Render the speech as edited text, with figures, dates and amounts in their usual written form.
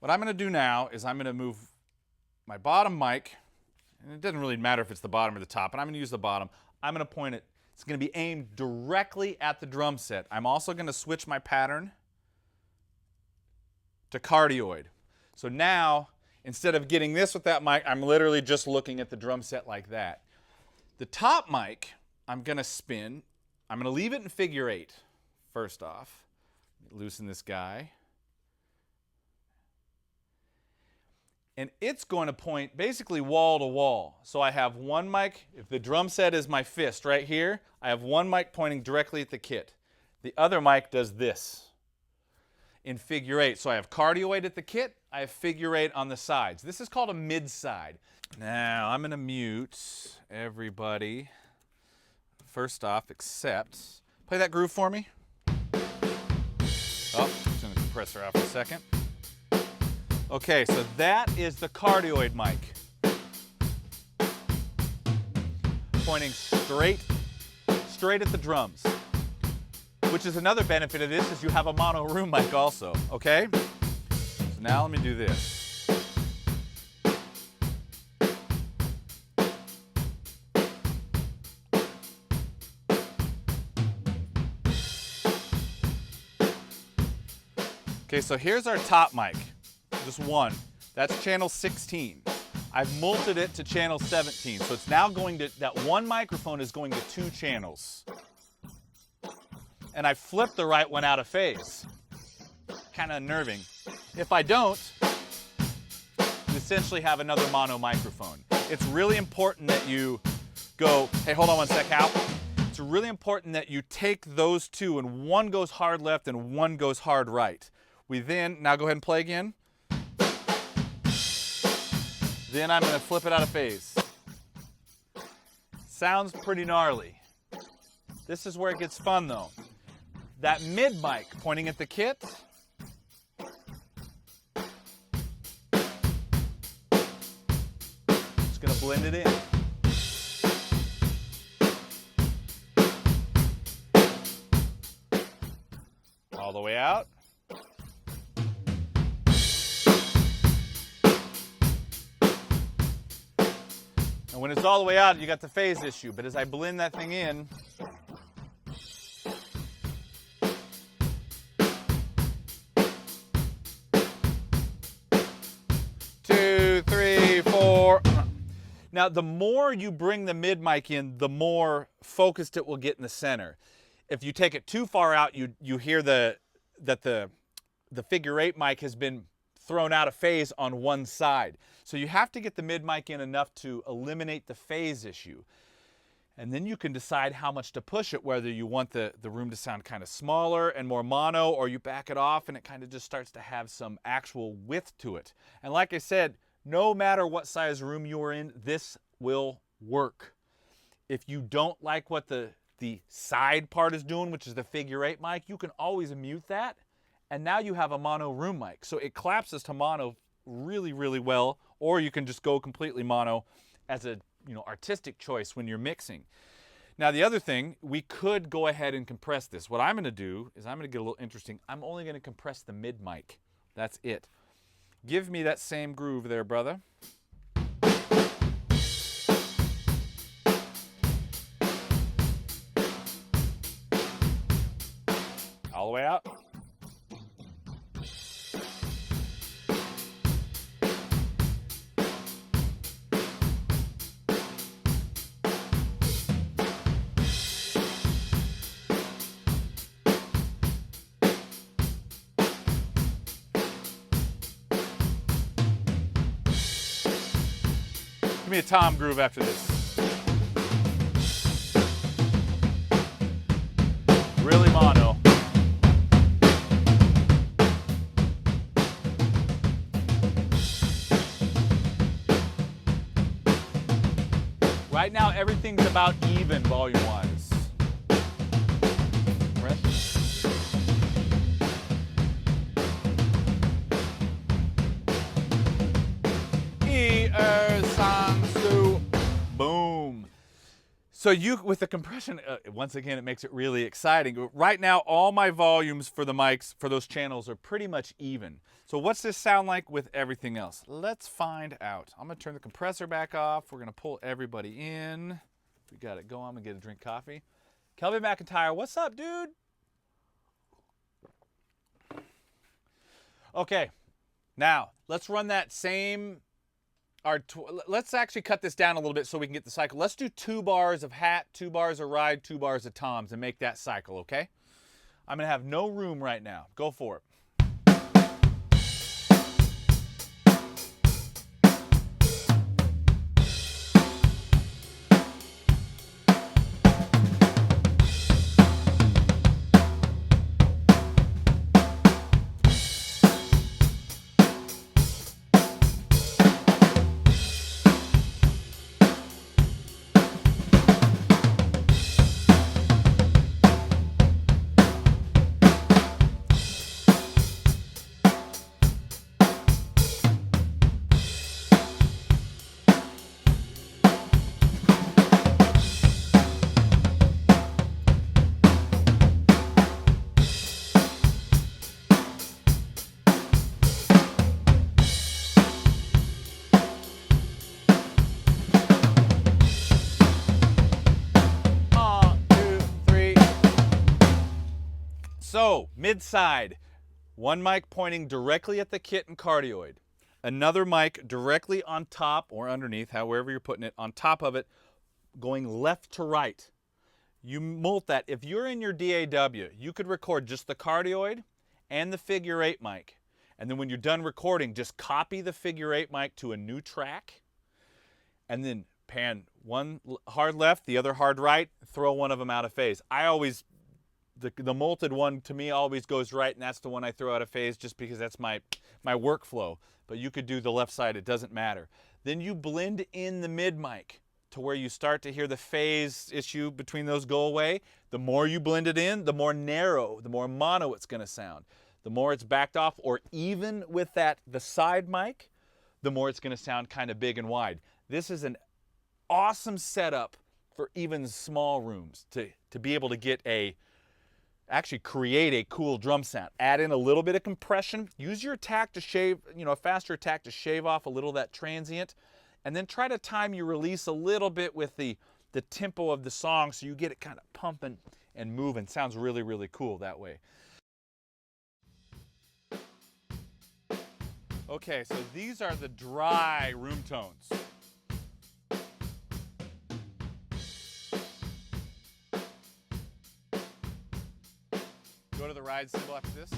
What I'm going to do now is I'm going to move my bottom mic, and it doesn't really matter if it's the bottom or the top, but I'm going to use the bottom. I'm going to point it. It's going to be aimed directly at the drum set. I'm also going to switch my pattern to cardioid. So now, instead of getting this with that mic, I'm literally just looking at the drum set like that. The top mic, I'm going to spin. I'm going to leave it in figure 8, first off. Loosen this guy. And it's going to point basically wall to wall. So I have one mic, if the drum set is my fist right here, I have one mic pointing directly at the kit. The other mic does this in figure 8. So I have cardioid at the kit, I have figure 8 on the sides. This is called a mid-side. Now I'm going to mute everybody. First off, except, play that groove for me. Oh, turn the compressor off for a second. Okay, so that is the cardioid mic. Pointing straight at the drums. Which is another benefit of this is you have a mono room mic also, okay? So now let me do this. Okay, so here's our top mic. Just one. That's channel 16. I've multed it to channel 17. So it's now going to, that one microphone is going to 2 channels. And I flipped the right one out of phase. Kind of unnerving. If I don't, you essentially have another mono microphone. It's really important that you go, hey, hold on one sec, Hal. It's really important that you take those two and one goes hard left and one goes hard right. We then, now go ahead and play again. Then I'm going to flip it out of phase. Sounds pretty gnarly. This is where it gets fun though. That mid mic pointing at the kit. Just going to blend it in. All the way out. And when it's all the way out, you got the phase issue. But as I blend that thing in, two, three, four. Now, the more you bring the mid mic in, the more focused it will get in the center. If you take it too far out, you hear that the figure 8 mic has been thrown out of phase on one side. So you have to get the mid mic in enough to eliminate the phase issue. And then you can decide how much to push it, whether you want the room to sound kind of smaller and more mono, or you back it off and it kind of just starts to have some actual width to it. And like I said, no matter what size room you are in, this will work. If you don't like what the side part is doing, which is the figure 8 mic, you can always mute that. And now you have a mono room mic. So it collapses to mono really, really well, or you can just go completely mono as a artistic choice when you're mixing. Now the other thing, we could go ahead and compress this. What I'm going to do is I'm going to get a little interesting. I'm only going to compress the mid mic. That's it. Give me that same groove there, brother. All the way out. Give me a tom groove after this. Really mono. Right now, everything's about even volume-wise. Boom. So with the compression, once again, it makes it really exciting. Right now, all my volumes for the mics, for those channels, are pretty much even. So what's this sound like with everything else? Let's find out. I'm gonna turn the compressor back off. We're gonna pull everybody in. We got it going. I'm gonna get a drink of coffee. Kelvin McIntyre, what's up, dude? Okay, now let's run that same, let's actually cut this down a little bit so we can get the cycle. Let's do 2 bars of hat, 2 bars of ride, 2 bars of toms and make that cycle, okay? I'm gonna have no room right now. Go for it. So, mid-side, one mic pointing directly at the kit and cardioid, another mic directly on top or underneath, however you're putting it, on top of it, going left to right. You mult that. If you're in your DAW, you could record just the cardioid and the figure 8 mic. And then when you're done recording, just copy the figure 8 mic to a new track, and then pan one hard left, the other hard right, throw one of them out of phase. I always, the multed one to me always goes right, and that's the one I throw out of phase just because that's my workflow. But you could do the left side, it doesn't matter. Then you blend in the mid mic to where you start to hear the phase issue between those go away. The more you blend it in, the more narrow, the more mono it's gonna sound. The more it's backed off, or even with the side mic, the more it's gonna sound kind of big and wide. This is an awesome setup for even small rooms to be able to get actually create a cool drum sound. Add in a little bit of compression. Use your attack to shave, a faster attack to shave off a little of that transient. And then try to time your release a little bit with the tempo of the song so you get it kind of pumping and moving. Sounds really, really cool that way. Okay, so these are the dry room tones. Go to the ride cymbal after this.